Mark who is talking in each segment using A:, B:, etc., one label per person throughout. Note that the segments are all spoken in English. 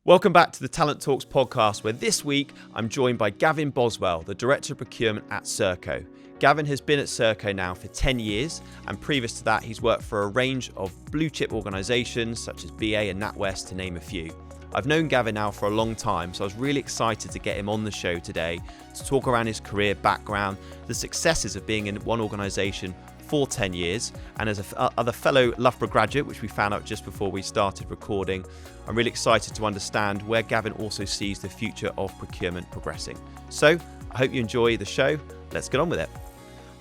A: Welcome back to the Talent Talks podcast, where this week I'm joined by Gavin Boswell, the Director of Procurement at Serco. Gavin has been at Serco now for 10 years, and previous to that, he's worked for a range of blue chip organisations such as BA and NatWest, to name a few. I've known Gavin now for a long time, so I was really excited to get him on the show today to talk around his career background, the successes of being in one organisation for 10 years, and as a fellow Loughborough graduate, which we found out just before we started recording, I'm really excited to understand where Gavin also sees the future of procurement progressing. So I hope you enjoy the show. Let's get on with it.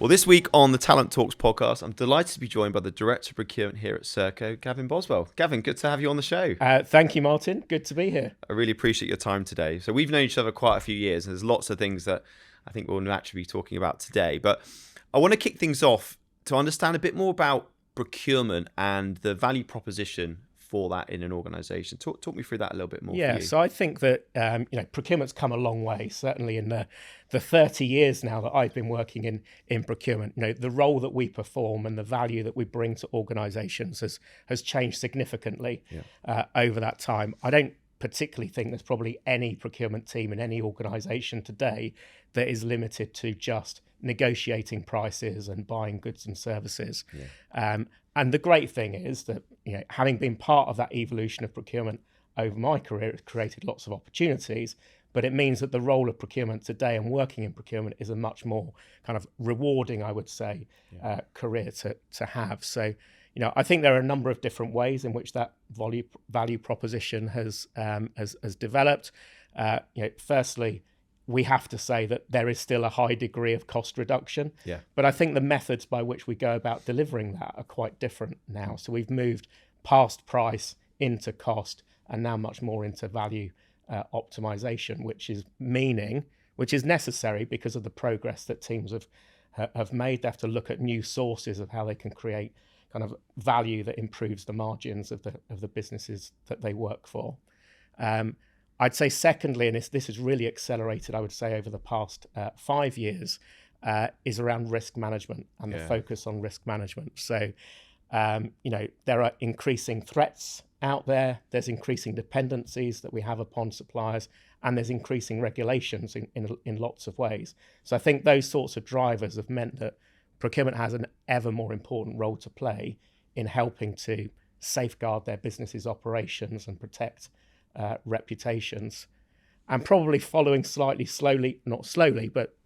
A: Well, this week on the Talent Talks podcast, I'm delighted to be joined by the Director of Procurement here at Serco, Gavin Boswell. Gavin, good to have you on the show.
B: Thank you, Martin. Good to be here.
A: I really appreciate your time today. So we've known each other quite a few years, and there's lots of things that I think we'll naturally be talking about today. But I want to kick things off to understand a bit more about procurement and the value proposition for that in an organisation. Talk me through that a little bit more.
B: Yeah, so I think that procurement's come a long way. Certainly in the 30 years now that I've been working in procurement, the role that we perform and the value that we bring to organisations has changed significantly over that time. I don't particularly think there's probably any procurement team in any organisation today that is limited to just negotiating prices and buying goods and services. And the great thing is that, having been part of that evolution of procurement over my career, it's created lots of opportunities, but it means that the role of procurement today and working in procurement is a much more kind of rewarding, I would say, career to have. So, I think there are a number of different ways in which that value proposition has developed. Firstly, we have to say that there is still a high degree of cost reduction. But I think the methods by which we go about delivering that are quite different now. So we've moved past price into cost and now much more into value optimization, which is necessary because of the progress that teams have made. They have to look at new sources of how they can create kind of value that improves the margins of the businesses that they work for. I'd say secondly, and this has really accelerated, I would say, over the past 5 years, is around risk management and the focus on risk management. So, there are increasing threats out there. There's increasing dependencies that we have upon suppliers, and there's increasing regulations in lots of ways. So I think those sorts of drivers have meant that procurement has an ever more important role to play in helping to safeguard their business's operations and protect reputations, and probably following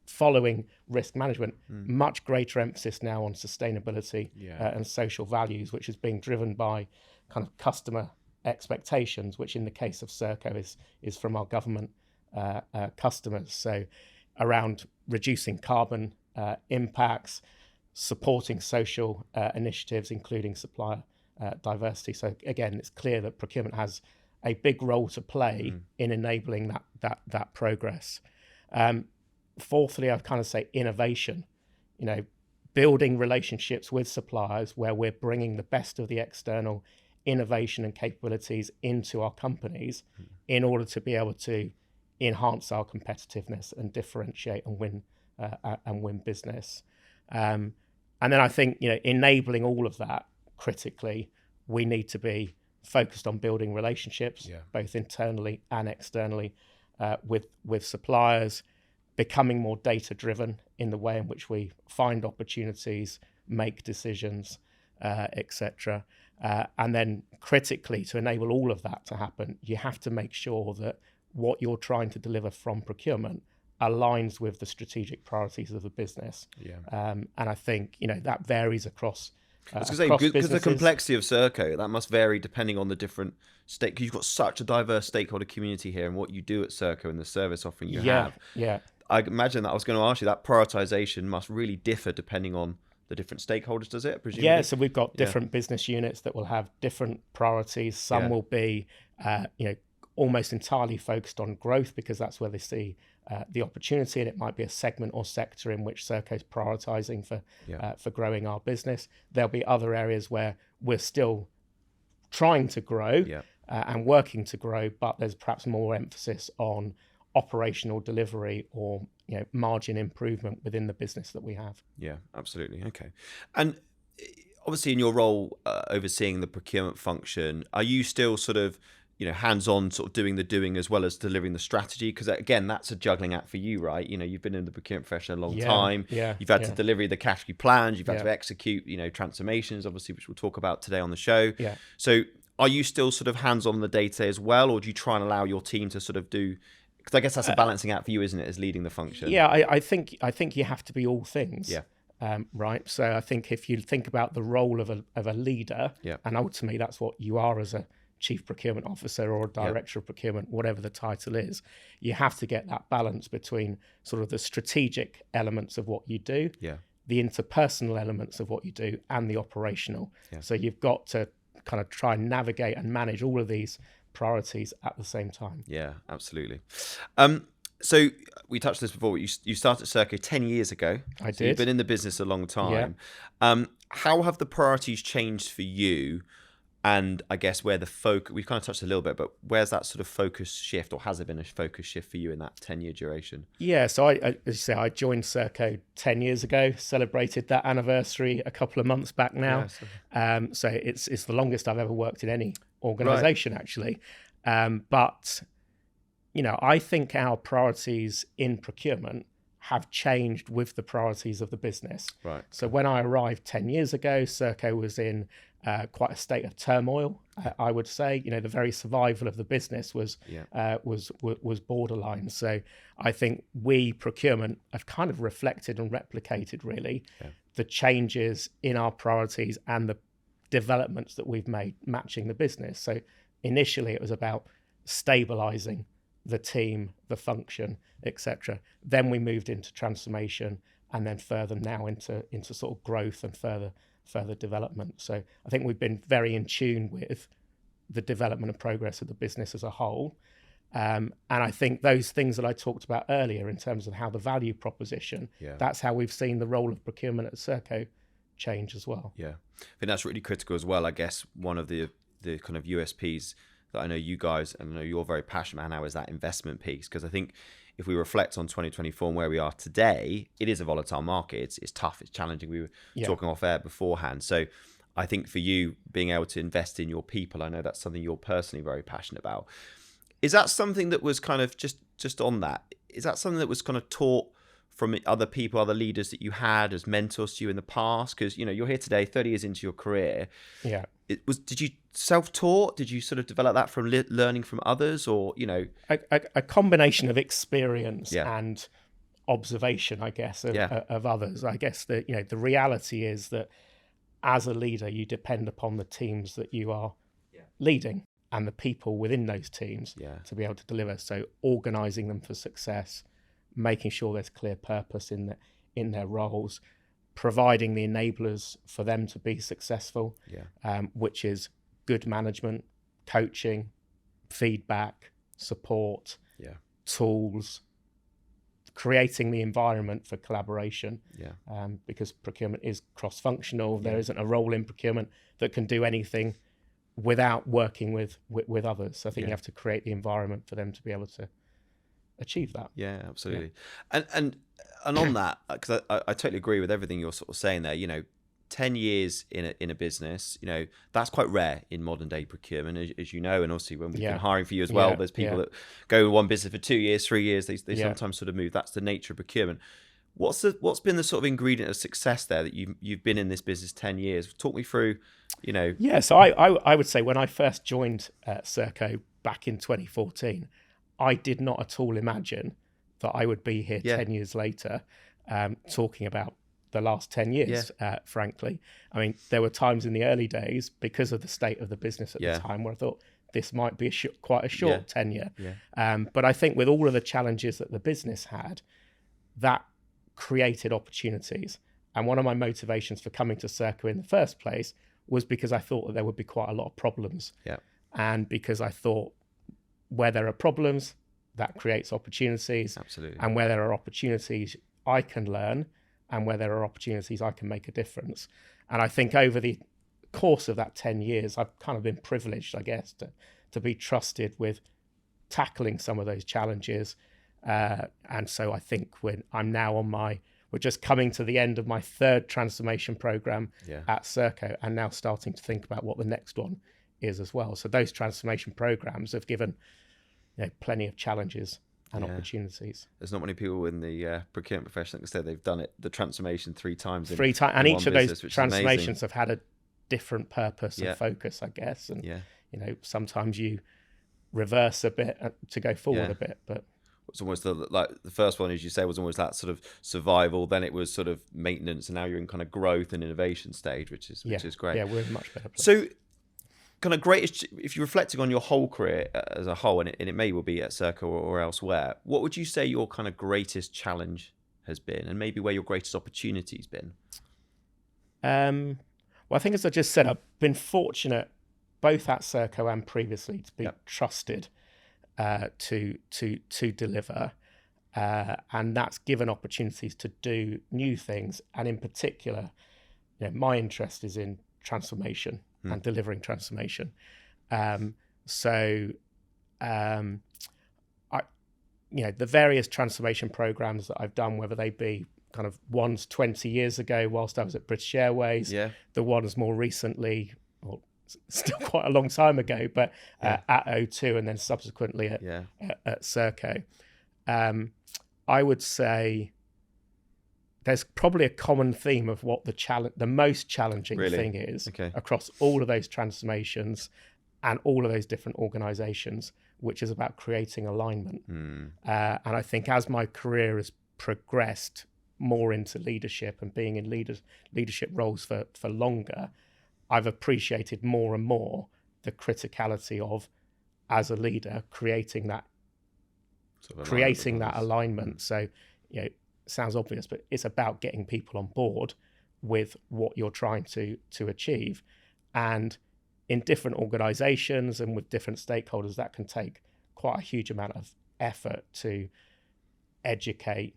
B: following risk management, much greater emphasis now on sustainability and social values, which is being driven by kind of customer expectations, which in the case of Serco is from our government customers. So around reducing carbon impacts, supporting social initiatives, including supplier diversity. So again, it's clear that procurement has a big role to play in enabling that progress. Fourthly, I'd kind of say innovation, building relationships with suppliers where we're bringing the best of the external innovation and capabilities into our companies in order to be able to enhance our competitiveness and differentiate and win business. And then I think, enabling all of that critically, we need to be focused on building relationships, both internally and externally, with suppliers, becoming more data-driven in the way in which we find opportunities, make decisions, etc. And then critically, to enable all of that to happen, you have to make sure that what you're trying to deliver from procurement aligns with the strategic priorities of the business. And I think, that varies across
A: because the complexity of Serco, that must vary depending on the different stake. Because you've got such a diverse stakeholder community here, and what you do at Serco and the service offering you have. I imagine that I was going to ask you that prioritization must really differ depending on the different stakeholders, does it? Presumably?
B: Yeah, so we've got different business units that will have different priorities. Some will be, almost entirely focused on growth because that's where they see the opportunity, and it might be a segment or sector in which Serco is prioritizing for growing our business. There'll be other areas where we're still trying to grow and working to grow, but there's perhaps more emphasis on operational delivery or margin improvement within the business that we have.
A: Yeah, absolutely. Okay. And obviously in your role overseeing the procurement function, are you still sort of hands-on sort of doing the doing as well as delivering the strategy? Because again, that's a juggling act for you, right? You've been in the procurement profession a long time. You've had to deliver the category plans. You've had to execute, transformations, obviously, which we'll talk about today on the show. So are you still sort of hands-on in the day-to-day as well, or do you try and allow your team to sort of do? Because I guess that's a balancing act for you, isn't it, as leading the function?
B: Yeah, I think you have to be all things.
A: Yeah.
B: Right. So I think if you think about the role of a leader, and ultimately that's what you are as a chief procurement officer or a director of procurement, whatever the title is, you have to get that balance between sort of the strategic elements of what you do, the interpersonal elements of what you do, and the operational. So you've got to kind of try and navigate and manage all of these priorities at the same time.
A: Yeah, absolutely. So we touched this before. You started Serco 10 years ago.
B: I did.
A: You've been in the business a long time. How have the priorities changed for you? And I guess where the focus, we've kind of touched a little bit, but where's that sort of focus shift, or has there been a focus shift for you in that 10-year duration?
B: Yeah, so as you say, I joined Serco 10 years ago, celebrated that anniversary a couple of months back now. So it's the longest I've ever worked in any organisation, actually. But I think our priorities in procurement have changed with the priorities of the business.
A: Right.
B: So when I arrived 10 years ago, Serco was in quite a state of turmoil, I would say. The very survival of the business was borderline. So I think we, procurement, have kind of reflected and replicated, really, the changes in our priorities and the developments that we've made matching the business. So initially it was about stabilizing the team, the function, etc. Then we moved into transformation, and then further now into sort of growth and further development. So I think we've been very in tune with the development and progress of the business as a whole. And I think those things that I talked about earlier in terms of how the value proposition, that's how we've seen the role of procurement at Serco change as well.
A: Yeah, I think that's really critical as well. I guess one of the kind of USPs that I know you guys, and I know you're very passionate about now, is that investment piece. Because I think if we reflect on 2024 and where we are today, it is a volatile market. It's tough, it's challenging. We were talking off air beforehand. So I think for you, being able to invest in your people, I know that's something you're personally very passionate about. Is that something that was kind of just on that? Is that something that was kind of taught from other people, other leaders that you had as mentors to you in the past? Because, you're here today, 30 years into your career.
B: Yeah.
A: Did you self-taught? Did you sort of develop that from learning from others, or,
B: A combination of experience and observation, I guess, of others. I guess that, the reality is that as a leader, you depend upon the teams that you are leading and the people within those teams to be able to deliver. So organising them for success, making sure there's clear purpose in their roles, providing the enablers for them to be successful, which is good management, coaching, feedback, support, tools, creating the environment for collaboration, because procurement is cross-functional. There isn't a role in procurement that can do anything without working with others. So I think you have to create the environment for them to be able to achieve that.
A: Yeah, absolutely. And on that, because I totally agree with everything you're sort of saying there. 10 years in a business, that's quite rare in modern day procurement, as you know. And obviously when we've been hiring for you as well, there's people that go in one business for 2 years, 3 years, they sometimes sort of move. That's the nature of procurement. What's been the sort of ingredient of success there that you've been in this business 10 years? Talk me through,
B: Yeah, so I would say when I first joined Serco back in 2014, I did not at all imagine that I would be here 10 years later talking about the last 10 years, frankly. I mean, there were times in the early days, because of the state of the business at the time, where I thought this might be quite a short tenure. But I think with all of the challenges that the business had, that created opportunities. And one of my motivations for coming to Serco in the first place was because I thought that there would be quite a lot of problems. And because I thought where there are problems, that creates opportunities.
A: Absolutely.
B: And where there are opportunities, I can learn. And where there are opportunities, I can make a difference. And I think over the course of that 10 years, I've kind of been privileged, I guess, to be trusted with tackling some of those challenges. And so I think I'm now we're just coming to the end of my third transformation program at Serco, and now starting to think about what the next one is as well. So those transformation programs have given plenty of challenges and opportunities.
A: There's not many people in the procurement profession that can say they've done it, the transformation three times.
B: And each of those transformations have had a different purpose and focus, I guess. And sometimes you reverse a bit to go forward a bit, but
A: it's almost like the first one, as you say, was almost that sort of survival. Then it was sort of maintenance, and now you're in kind of growth and innovation stage, which is great.
B: Yeah, we're in a much better place.
A: So, kind of greatest, if you're reflecting on your whole career as a whole, and it may well be at Serco or elsewhere, what would you say your kind of greatest challenge has been, and maybe where your greatest opportunity's been?
B: Well, I think, as I just said, I've been fortunate both at Serco and previously to be trusted to deliver, and that's given opportunities to do new things. And in particular, my interest is in transformation and delivering transformation. The various transformation programs that I've done, whether they be kind of ones 20 years ago whilst I was at British Airways, the ones more recently, or still quite a long time ago, but at O2 and then subsequently at Serco. I would say there's probably a common theme of what the most challenging thing is across all of those transformations and all of those different organizations, which is about creating alignment. And I think as my career has progressed more into leadership and being in leadership roles for longer, I've appreciated more and more the criticality of, as a leader, creating that alignment. So, it sounds obvious, but it's about getting people on board with what you're trying to achieve. And in different organizations and with different stakeholders, that can take quite a huge amount of effort to educate,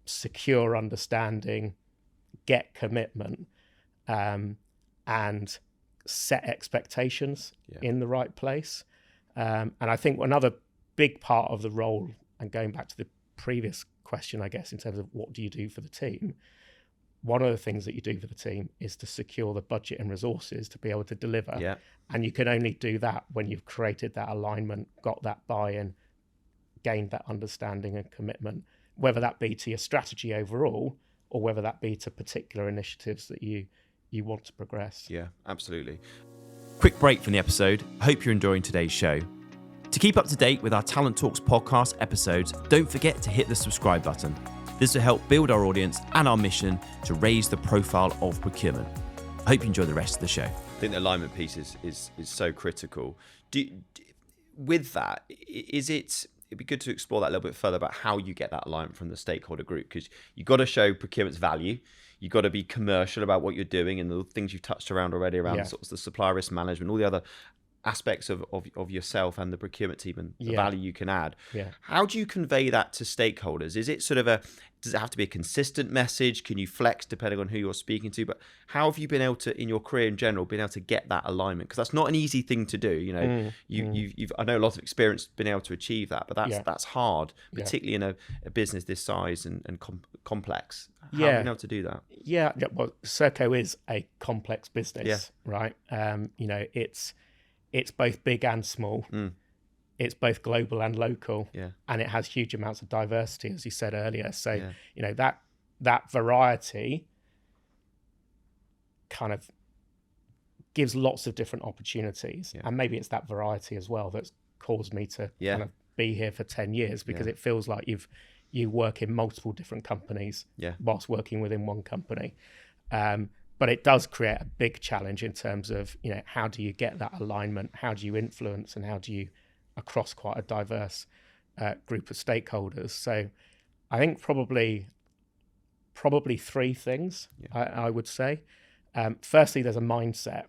B: secure understanding, get commitment, and set expectations in the right place. And I think another big part of the role, and going back to the previous question, I guess, in terms of what do you do for the team, one of the things that you do for the team is to secure the budget and resources to be able to deliver. And you can only do that when you've created that alignment, got that buy-in, gained that understanding and commitment, whether that be to your strategy overall or whether that be to particular initiatives that you want to progress.
A: Yeah, absolutely. Quick break from the episode. Hope you're enjoying today's show. To keep up to date with our Talent Talks podcast episodes, don't forget to hit the subscribe button. This will help build our audience and our mission to raise the profile of procurement. I hope you enjoy the rest of the show. I think the alignment piece is so critical. With that, it'd be good to explore that a little bit further about how you get that alignment from the stakeholder group, because you've got to show procurement's value. You've got to be commercial about what you're doing, and the things you've touched around already around sort of the supplier risk management, all the other aspects of yourself and the procurement team and the value you can add. How do you convey that to stakeholders? Is it sort of does it have to be a consistent message? Can you flex depending on who you're speaking to? But how have you been able to, in your career in general, been able to get that alignment? Because that's not an easy thing to do. You've I know a lot of experience been able to achieve that, but that's hard, particularly in a business this size and complex. How have you been able to do that?
B: Well, Serco is a complex business, right? It's both big and small. It's both global and local, and it has huge amounts of diversity, as you said earlier. So, that variety kind of gives lots of different opportunities. And maybe it's that variety as well that's caused me to kind of be here for 10 years, because it feels like you work in multiple different companies whilst working within one company. But it does create a big challenge in terms of, how do you get that alignment? How do you influence, and how do you, across quite a diverse group of stakeholders? So I think probably three things, I would say. Firstly, there's a mindset.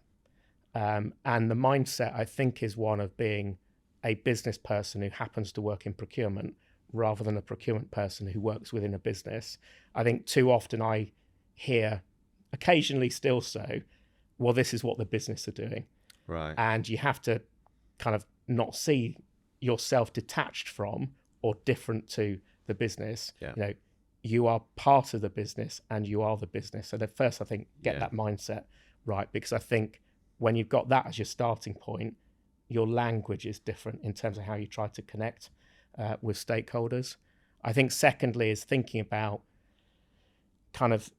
B: And the mindset, I think, is one of being a business person who happens to work in procurement rather than a procurement person who works within a business. I think too often I hear, occasionally still so, well, this is what the business are doing.
A: Right.
B: And you have to kind of not see yourself detached from or different to the business. You are part of the business and you are the business. So first, I think, get that mindset right, because I think when you've got that as your starting point, your language is different in terms of how you try to connect with stakeholders. I think secondly is thinking about kind of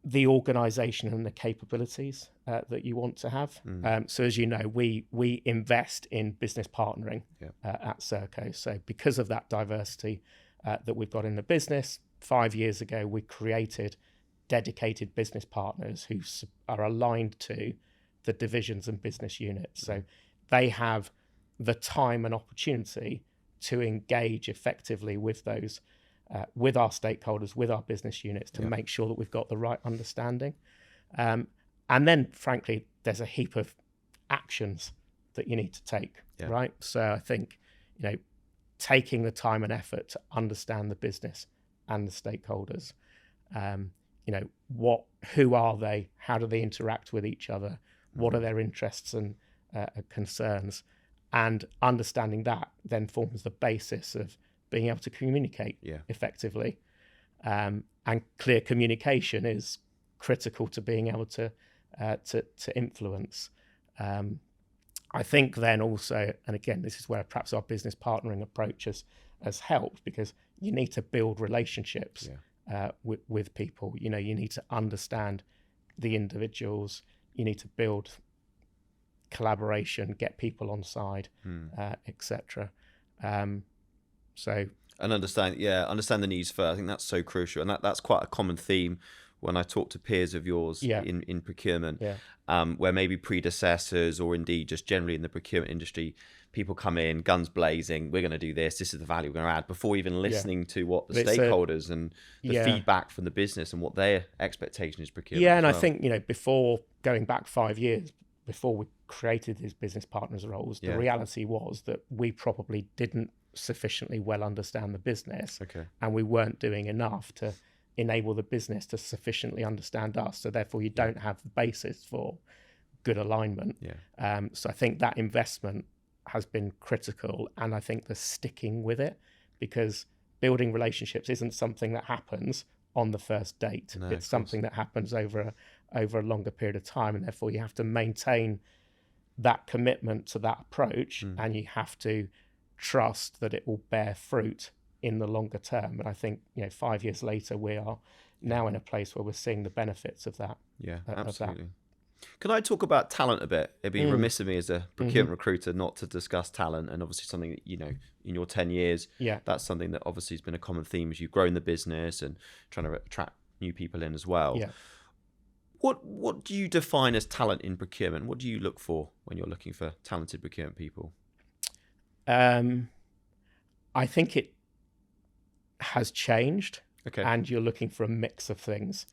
B: the organisation and the capabilities that you want to have. So as you know, we invest in business partnering at Serco. So because of that diversity that we've got in the business, 5 years ago we created dedicated business partners who are aligned to the divisions and business units. So they have the time and opportunity to engage effectively with those with our stakeholders, with our business units, to make sure that we've got the right understanding. And then, frankly, there's a heap of actions that you need to take, right? So I think, taking the time and effort to understand the business and the stakeholders, who are they? How do they interact with each other? What are their interests and concerns? And understanding that then forms the basis of being able to communicate effectively. And clear communication is critical to being able to influence. I think then also, and again, this is where perhaps our business partnering approach has helped, because you need to build relationships with people. You need to understand the individuals. You need to build collaboration, get people on side, etc.
A: And understand the needs first. I think that's so crucial, and that's quite a common theme when I talk to peers of yours in procurement, where maybe predecessors or indeed just generally in the procurement industry, people come in guns blazing, we're going to do this is the value we're going to add, before even listening to what the stakeholders and the feedback from the business and what their expectation is procurement.
B: And I think, before going back 5 years, before we created these business partners roles, the reality was that we probably didn't sufficiently well understand the business, and we weren't doing enough to enable the business to sufficiently understand us. So therefore, you don't have the basis for good alignment. So I think that investment has been critical, and I think the sticking with it, because building relationships isn't something that happens on the first date. No, it's something that happens over a longer period of time, and therefore you have to maintain that commitment to that approach, and you have to trust that it will bear fruit in the longer term. And I think 5 years later, we are now in a place where we're seeing the benefits of that.
A: Absolutely. Can I talk about talent a bit? It'd be remiss of me as a procurement recruiter not to discuss talent, and obviously something that, in your 10 years, that's something that obviously has been a common theme as you've grown the business and trying to attract new people in as well. What do you define as talent in procurement? What do you look for when you're looking for talented procurement people?
B: I think it has changed, and you're looking for a mix of things.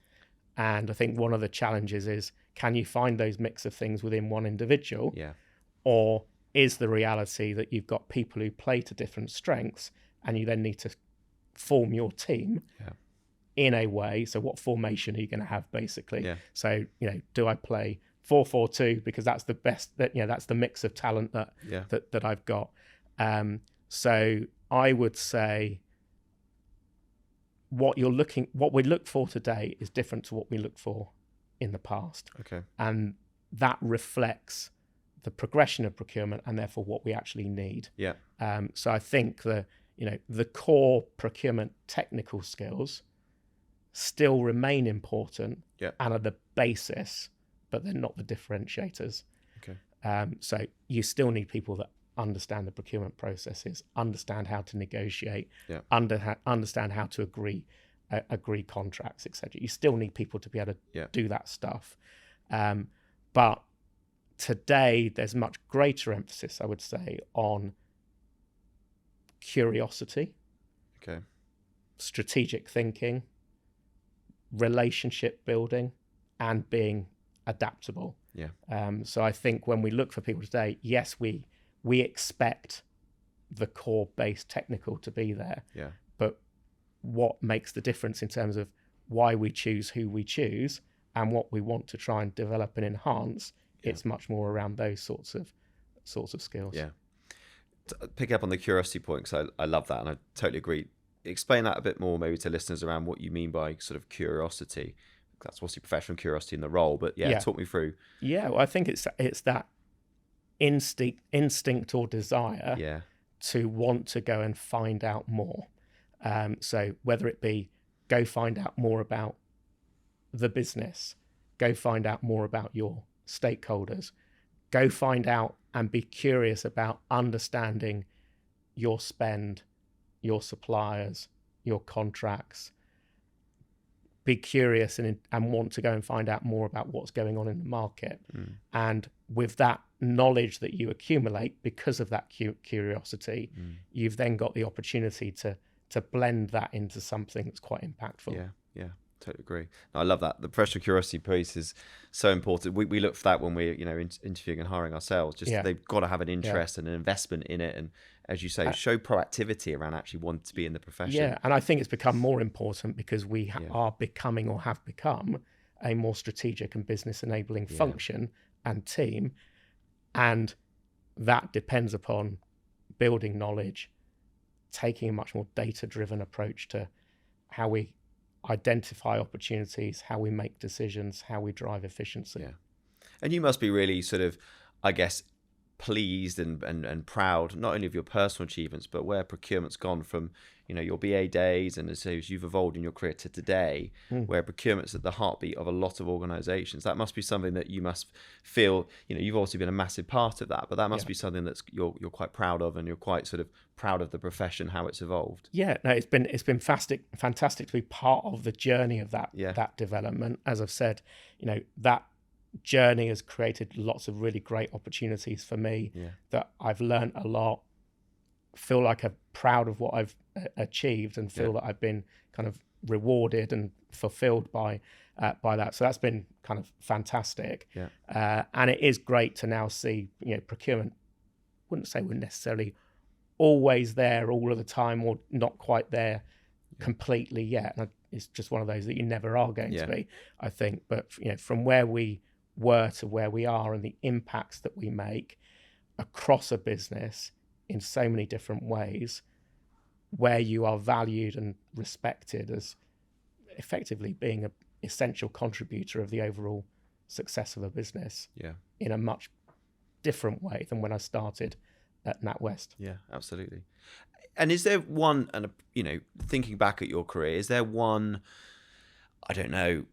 B: And I think one of the challenges is, can you find those mix of things within one individual? Or is the reality that you've got people who play to different strengths, and you then need to form your team in a way? So what formation are you going to have, basically? So, do I play 4-4-2 because that's the best, that's the mix of talent that I've got. So I would say what we look for today is different to what we looked for in the past. And that reflects the progression of procurement and therefore what we actually need. So I think the core procurement technical skills still remain important and are the basis, but they're not the differentiators. So you still need people that understand the procurement processes, understand how to negotiate, understand how to agree contracts, etc. You still need people to be able to do that stuff. But today, there's much greater emphasis, I would say, on curiosity, strategic thinking, relationship building, and being adaptable. So I think when we look for people today, yes, we expect the core base technical to be there. But what makes the difference in terms of why we choose who we choose and what we want to try and develop and enhance, it's much more around those sorts of skills.
A: Pick up on the curiosity point, because I love that, and I totally agree. Explain that a bit more maybe to listeners around what you mean by sort of curiosity. that's obviously professional curiosity in the role, but yeah, talk me through.
B: Yeah, well, I think it's that instinct or desire to want to go and find out more. So whether it be go find out more about the business, go find out more about your stakeholders, go find out and be curious about understanding your spend, your suppliers, your contracts. Be curious and want to go and find out more about what's going on in the market. And with that knowledge that you accumulate because of that curiosity, you've then got the opportunity to blend that into something that's quite impactful.
A: Yeah, totally agree. No, I love that. The professional curiosity piece is so important. We look for that when we're interviewing and hiring ourselves. They've got to have an interest and an investment in it, and as you say, show proactivity around actually wanting to be in the profession.
B: Yeah, and I think it's become more important because we are becoming or have become a more strategic and business enabling function and team, and that depends upon building knowledge, taking a much more data-driven approach to how we identify opportunities, how we make decisions, how we drive efficiency.
A: Yeah. And you must be really sort of, I guess, pleased and proud, not only of your personal achievements, but where procurement's gone from, your BA days and as you've evolved in your career to today, where procurement's at the heartbeat of a lot of organizations. That must be something that you must feel, you've obviously been a massive part of that, but that must be something that's you're quite proud of, and you're quite sort of proud of the profession, how it's evolved.
B: Yeah, no, it's been fantastic to be part of the journey of that development. As I've said, that journey has created lots of really great opportunities for me that I've learned a lot, feel like I'm proud of what I've achieved, and feel that I've been kind of rewarded and fulfilled by that. So that's been kind of fantastic. And it is great to now see, procurement, wouldn't say we're necessarily always there all of the time, or not quite there completely yet. And it's just one of those that you never are going to be, I think. But from where we were to where we are, and the impacts that we make across a business in so many different ways, where you are valued and respected as effectively being an essential contributor of the overall success of a business in a much different way than when I started at NatWest.
A: Yeah, absolutely. And is there one, and thinking back at your career, is there one, I don't know,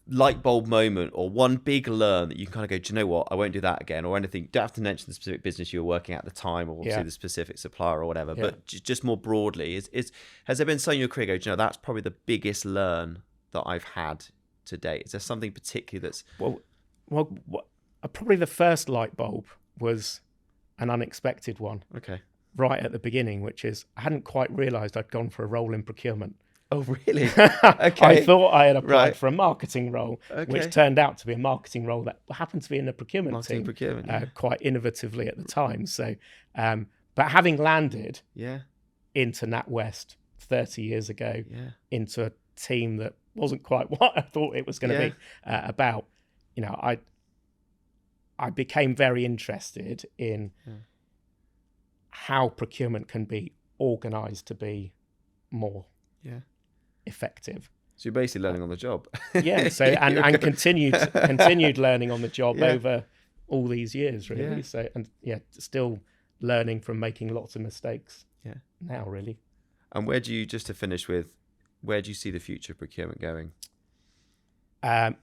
A: light bulb moment or one big learn that you kind of go, do you know what, I won't do that again, or anything? You don't have to mention the specific business you were working at the time, or obviously the specific supplier or whatever, but just more broadly, has there been something in your career go, do you know, that's probably the biggest learn that I've had to date? Is there something particular that's...
B: Well, probably the first light bulb was an unexpected one.
A: Okay.
B: Right at the beginning, which is I hadn't quite realised I'd gone for a role in procurement.
A: Oh, really? Okay.
B: I thought I had applied for a marketing role, which turned out to be a marketing role that happened to be in the procurement team, quite innovatively at the time. So, but having landed into NatWest 30 years ago, into a team that wasn't quite what I thought it was going to be about, I became very interested in how procurement can be organised to be more effective.
A: So you're basically learning on the job.
B: So and continued learning on the job over all these years, really. So still learning from making lots of mistakes now, really.
A: And where do you see the future of procurement going?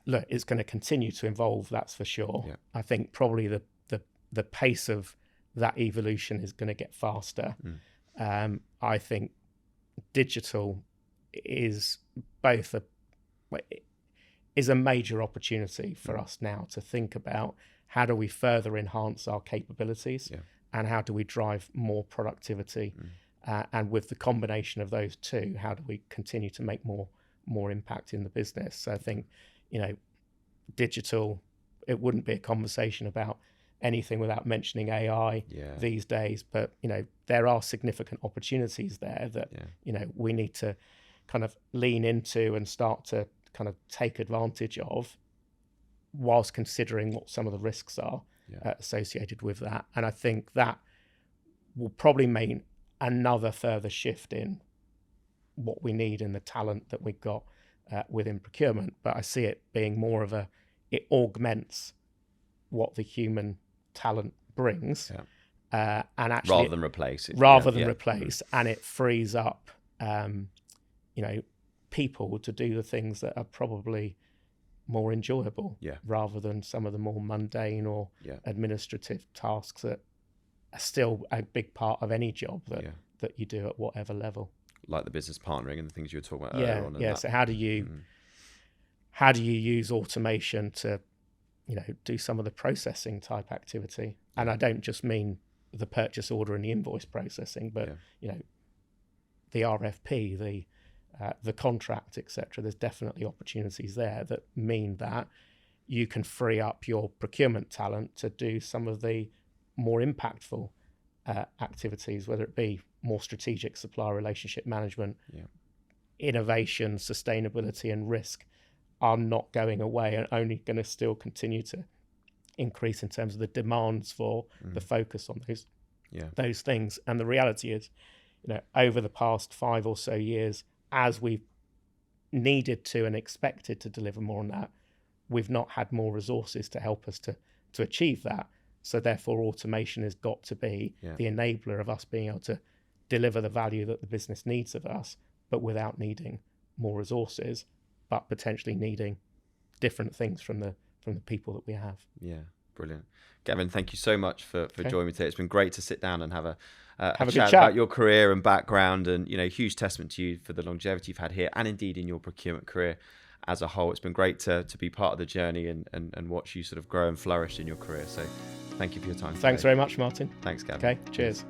B: Look, it's going to continue to evolve, that's for sure. I think probably the pace of that evolution is going to get faster. I think digital is a major opportunity for us now to think about how do we further enhance our capabilities and how do we drive more productivity, and with the combination of those two, how do we continue to make more impact in the business. So I think digital, it wouldn't be a conversation about anything without mentioning AI these days, but there are significant opportunities there that we need to kind of lean into and start to kind of take advantage of, whilst considering what some of the risks are associated with that. And I think that will probably mean another further shift in what we need in the talent that we've got within procurement, but I see it being more of it augments what the human talent brings, and actually
A: rather than replace it.
B: Replace, and it frees up, people to do the things that are probably more enjoyable, rather than some of the more mundane or administrative tasks that are still a big part of any job that you do at whatever level.
A: Like the business partnering and the things you were talking about earlier on.
B: So how do you use automation to, do some of the processing type activity? And I don't just mean the purchase order and the invoice processing, but the RFP, the contract, etc. There's definitely opportunities there that mean that you can free up your procurement talent to do some of the more impactful activities, whether it be more strategic supplier relationship management, innovation, sustainability, and risk are not going away and only going to still continue to increase in terms of the demands for the focus on those things. And the reality is, over the past 5 or so years, as we've needed to and expected to deliver more on that, we've not had more resources to help us to achieve that. So therefore, automation has got to be the enabler of us being able to deliver the value that the business needs of us, but without needing more resources, but potentially needing different things from the people that we have. Yeah,
A: brilliant. Gavin, thank you so much for joining me today. It's been great to sit down and have a
B: chat
A: about your career and background, and huge testament to you for the longevity you've had here and indeed in your procurement career as a whole. It's been great to be part of the journey and watch you sort of grow and flourish in your career. So thank you for your time.
B: Thanks very much, Martin.
A: Thanks, Gavin.
B: Okay, cheers.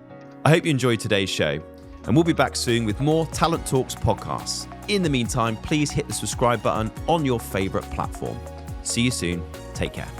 A: I hope you enjoyed today's show, and we'll be back soon with more Talent Talks podcasts. In the meantime, please hit the subscribe button on your favourite platform. See you soon. Take care.